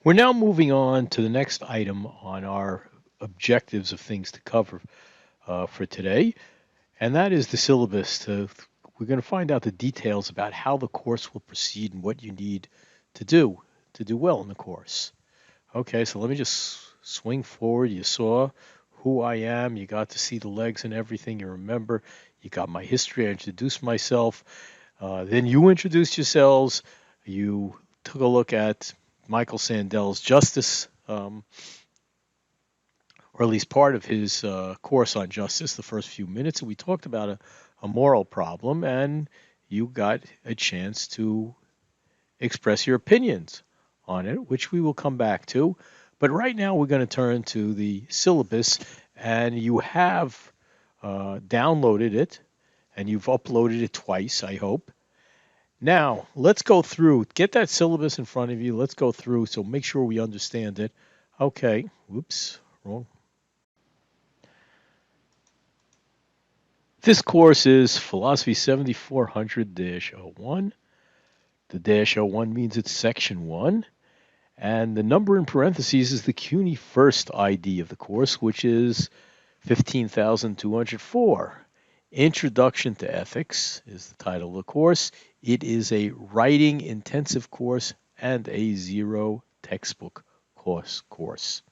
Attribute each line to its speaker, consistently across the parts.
Speaker 1: We're now moving on to the next item on our objectives of things to cover for today, and that is the syllabus. We're going to find out the details about how the course will proceed and what you need to do well in the course. Okay, so let me just swing forward. You saw who I am. You got to see the legs and everything. You remember. You got my history. I introduced myself. Then you introduced yourselves. You took a look at Michael Sandel's Justice, or at least part of his course on justice, the first few minutes. And we talked about a moral problem, and you got a chance to express your opinions on it, which we will come back to. But right now, we're going to turn to the syllabus, and you have downloaded it, and you've uploaded it twice, I hope. Now, let's go through. Get that syllabus in front of you. Let's go through so make sure we understand it. Okay. Whoops. Wrong. This course is Philosophy 7400-01. The dash -01 means it's section 1. And the number in parentheses is the CUNY first ID of the course, which is 15,204. Introduction to Ethics is the title of the course. It is a writing intensive course and a zero textbook course.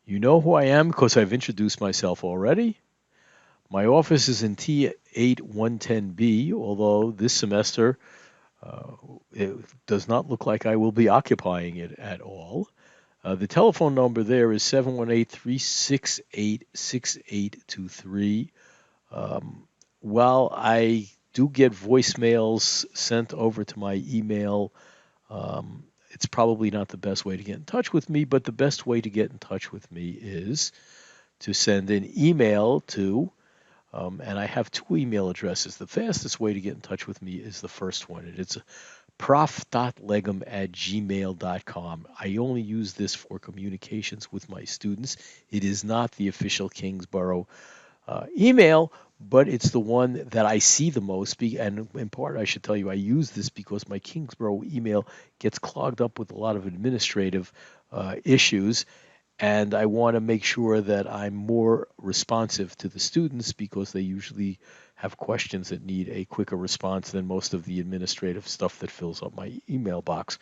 Speaker 1: You know who I am because I've introduced myself already. My office is in T8110B, although this semester it does not look like I will be occupying it at all. The telephone number there is 718-368-6823. While I do get voicemails sent over to my email, it's probably not the best way to get in touch with me, but the best way to get in touch with me is to send an email to, and I have two email addresses. The fastest way to get in touch with me is the first one. It's prof.legum@gmail.com. I only use this for communications with my students. It is not the official Kingsborough email, but it's the one that I see the most. And in part, I should tell you, I use this because my Kingsborough email gets clogged up with a lot of administrative issues. And I want to make sure that I'm more responsive to the students because they usually have questions that need a quicker response than most of the administrative stuff that fills up my email box.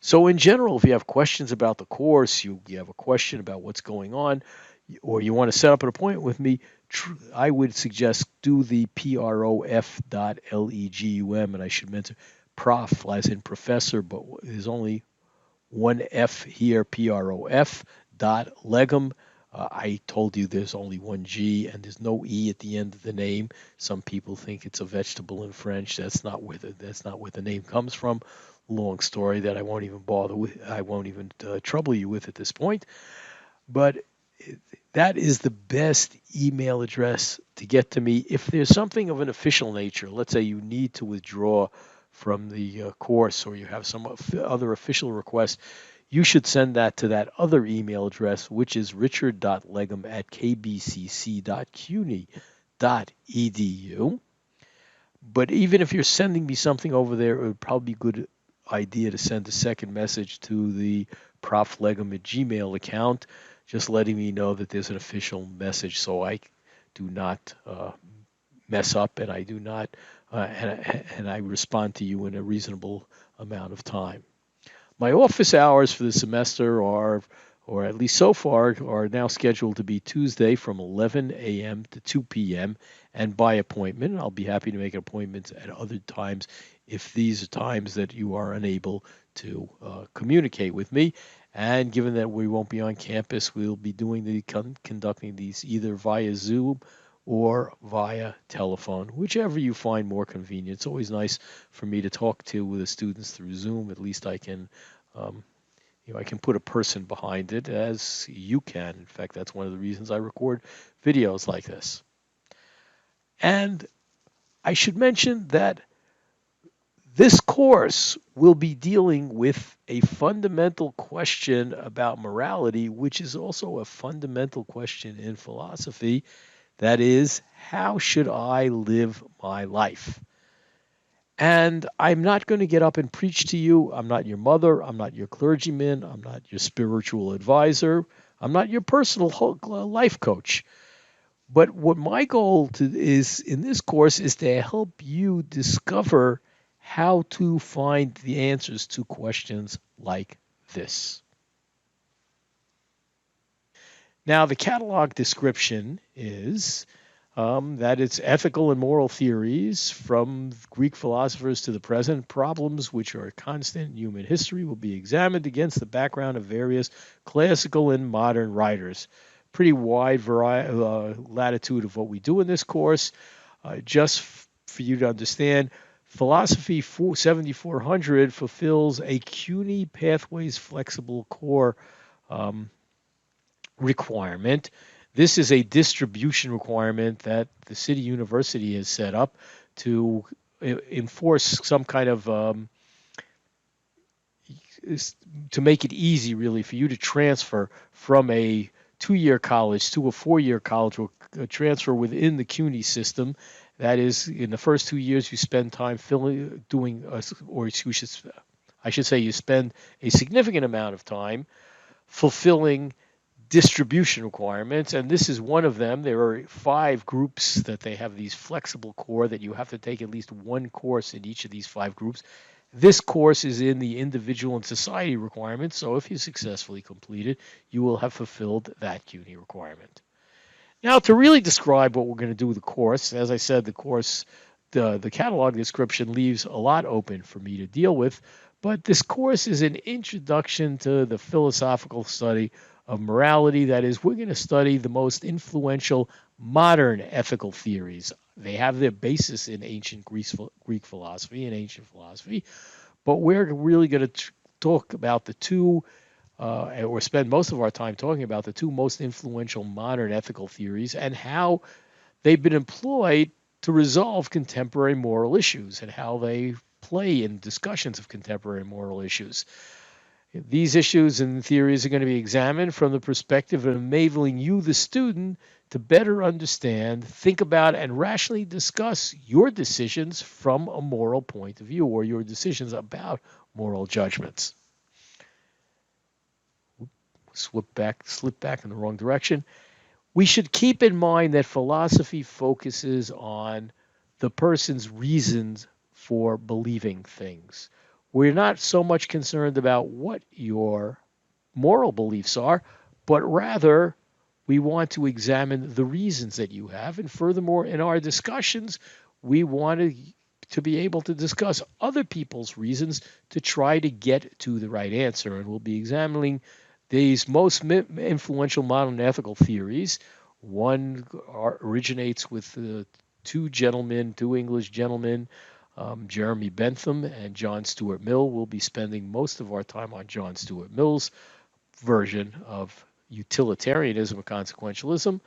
Speaker 1: So, in general, if you have questions about the course, you have a question about what's going on, or you want to set up an appointment with me, I would suggest do the prof.legum, and I should mention prof as in professor, but there's only one F here, prof dot legum. I told you there's only one G and there's no E at the end of the name. Some people think it's a vegetable in French. That's not where the name comes from. Long story that I won't even bother with. I won't even trouble you with at this point. But that is the best email address to get to me. If there's something of an official nature, let's say you need to withdraw from the course or you have some other official request, you should send that to that other email address, which is richard.legum@kbcc.cuny.edu. But even if you're sending me something over there, it would probably be a good idea to send a second message to the proflegum@gmail account, just letting me know that there's an official message so I do not mess up and I do not, and I respond to you in a reasonable amount of time. My office hours for the semester are, or at least so far, are now scheduled to be Tuesday from 11 a.m. to 2 p.m. and by appointment. I'll be happy to make appointments at other times if these are times that you are unable to communicate with me. And given that we won't be on campus, we'll be conducting these either via Zoom or via telephone, whichever you find more convenient. It's always nice for me to talk to the students through Zoom. At least I can, um, I can put a person behind it as you can. In fact, that's one of the reasons I record videos like this. And I should mention that this course will be dealing with a fundamental question about morality, which is also a fundamental question in philosophy. That is, how should I live my life? And I'm not going to get up and preach to you. I'm not your mother. I'm not your clergyman. I'm not your spiritual advisor. I'm not your personal life coach. But what my goal is in this course is to help you discover how to find the answers to questions like this. Now, the catalog description is that it's ethical and moral theories from Greek philosophers to the present. Problems which are constant in human history will be examined against the background of various classical and modern writers. Pretty wide latitude of what we do in this course. Just for you to understand, Philosophy 7400 fulfills a CUNY Pathways Flexible Core um, requirement. This is a distribution requirement that the city university has set up to enforce some kind of to make it easy, really, for you to transfer from a 2 year college to a 4 year college, or a transfer within the CUNY system. That is, in the first 2 years, you spend time doing, or I should say, you spend a significant amount of time fulfilling distribution requirements, and this is one of them. There are 5 groups that they have, these flexible core, that you have to take at least one course in each of these 5 groups. This course is in the individual and society requirements, so if you successfully complete it, you will have fulfilled that CUNY requirement. Now, to really describe what we're going to do with the course, as I said, the course, the catalog description leaves a lot open for me to deal with, but this course is an introduction to the philosophical study of morality. That is, we're going to study the most influential modern ethical theories. They have their basis in ancient Greek philosophy and ancient philosophy, but we're really going to talk about the two, or spend most of our time talking about the two most influential modern ethical theories and how they've been employed to resolve contemporary moral issues and how they play in discussions of contemporary moral issues. These issues and theories are going to be examined from the perspective of enabling you, the student, to better understand, think about, and rationally discuss your decisions from a moral point of view, or your decisions about moral judgments. Slip back in the wrong direction. We should keep in mind that philosophy focuses on the person's reasons for believing things. We're not so much concerned about what your moral beliefs are, but rather we want to examine the reasons that you have. And furthermore, in our discussions, we want to be able to discuss other people's reasons to try to get to the right answer. And we'll be examining these most influential modern ethical theories. One originates with two English gentlemen, Jeremy Bentham and John Stuart Mill. We'll be spending most of our time on John Stuart Mill's version of utilitarianism or consequentialism.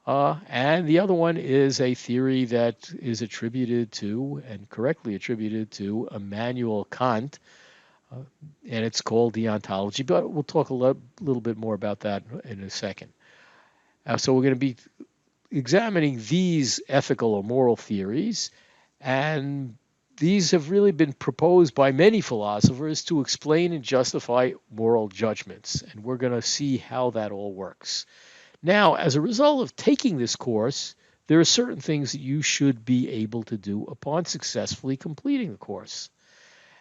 Speaker 1: And the other one is a theory that is attributed to, and correctly attributed to, Immanuel Kant, and it's called deontology, but we'll talk a little bit more about that in a second. So we're going to be examining these ethical or moral theories, and these have really been proposed by many philosophers to explain and justify moral judgments, and we're going to see how that all works. Now, as a result of taking this course, there are certain things that you should be able to do upon successfully completing the course.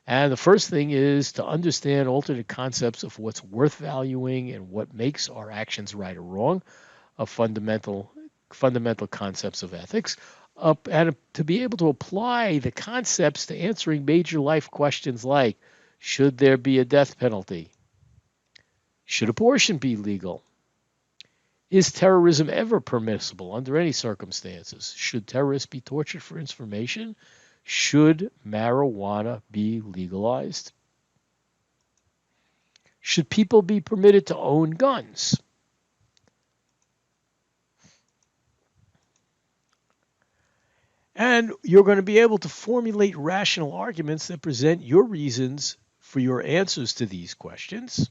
Speaker 1: And the first thing is to understand alternate concepts of what's worth valuing and what makes our actions right or wrong, of fundamental concepts of ethics, and to be able to apply the concepts to answering major life questions like, should there be a death penalty? Should abortion be legal? Is terrorism ever permissible under any circumstances? Should terrorists be tortured for information? Should marijuana be legalized? Should people be permitted to own guns? And you're going to be able to formulate rational arguments that present your reasons for your answers to these questions.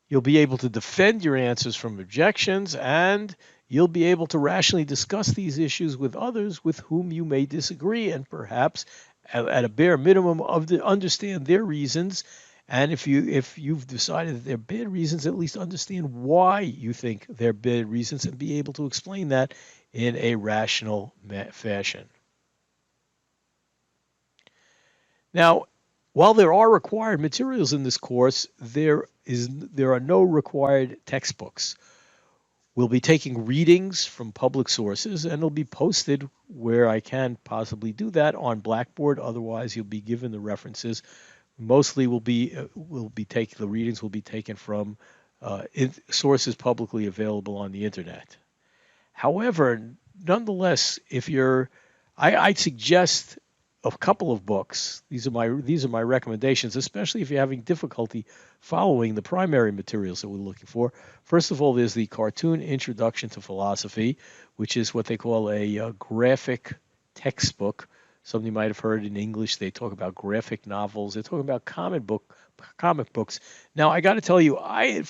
Speaker 1: You'll be able to defend your answers from objections, and you'll be able to rationally discuss these issues with others with whom you may disagree, and perhaps at a bare minimum understand their reasons. And if you've decided that they're bad reasons, at least understand why you think they're bad reasons and be able to explain that in a rational fashion. Now, while there are required materials in this course, there are no required textbooks. We'll be taking readings from public sources, and it'll be posted where I can possibly do that on Blackboard. Otherwise, you'll be given the references. Mostly, the readings will be taken from sources publicly available on the internet. However, nonetheless, I'd suggest a couple of books. These are my recommendations, especially if you're having difficulty following the primary materials that we're looking for. First of all, there's the Cartoon Introduction to Philosophy, which is what they call a graphic textbook. Something you might have heard in English. They talk about graphic novels. They're talking about comic books. Now, I got to tell you,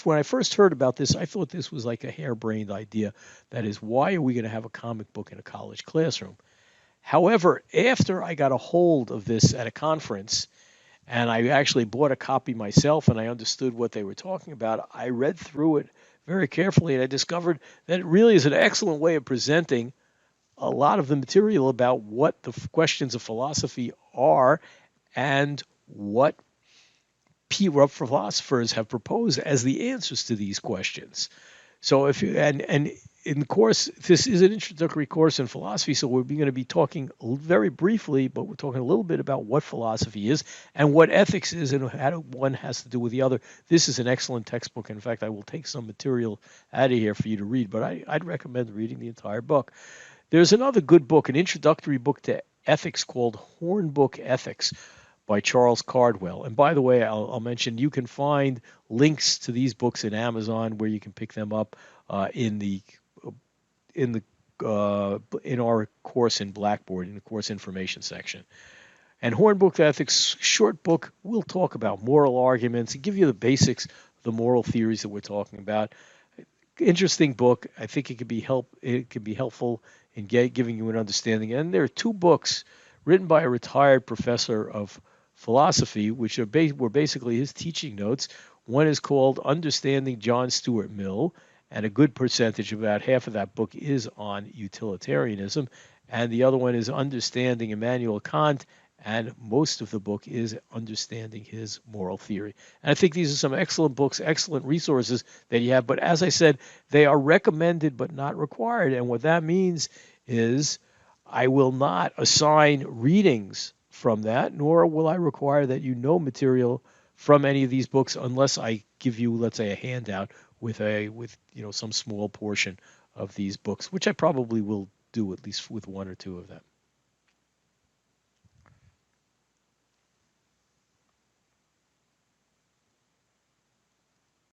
Speaker 1: when I first heard about this, I thought this was like a harebrained idea. That is, why are we going to have a comic book in a college classroom? However, after I got a hold of this at a conference, and I actually bought a copy myself, and I understood what they were talking about, I read through it very carefully, and I discovered that it really is an excellent way of presenting a lot of the material about what the questions of philosophy are and what philosophers have proposed as the answers to these questions. So if you and in the course, this is an introductory course in philosophy, so we're going to be talking very briefly, but we're talking a little bit about what philosophy is and what ethics is and how one has to do with the other. This is an excellent textbook. In fact, I will take some material out of here for you to read, but I'd recommend reading the entire book. There's another good book, an introductory book to ethics called Hornbook Ethics by Charles Cardwell. And by the way, I'll mention you can find links to these books in Amazon where you can pick them up in our course in Blackboard in the course information section. And Hornbook Ethics, short book, will talk about moral arguments and give you the basics, the moral theories that we're talking about. Interesting book. I think it could be helpful in giving you an understanding. And there are two books written by a retired professor of philosophy, which were basically his teaching notes. One is called Understanding John Stuart Mill, and a good percentage, about half of that book, is on utilitarianism. And the other one is Understanding Immanuel Kant, and most of the book is understanding his moral theory. And I think these are some excellent books, excellent resources that you have. But as I said, they are recommended but not required. And what that means is I will not assign readings from that, nor will I require that you know material from any of these books unless I give you, let's say, a handout with some small portion of these books, which I probably will do at least with one or two of them.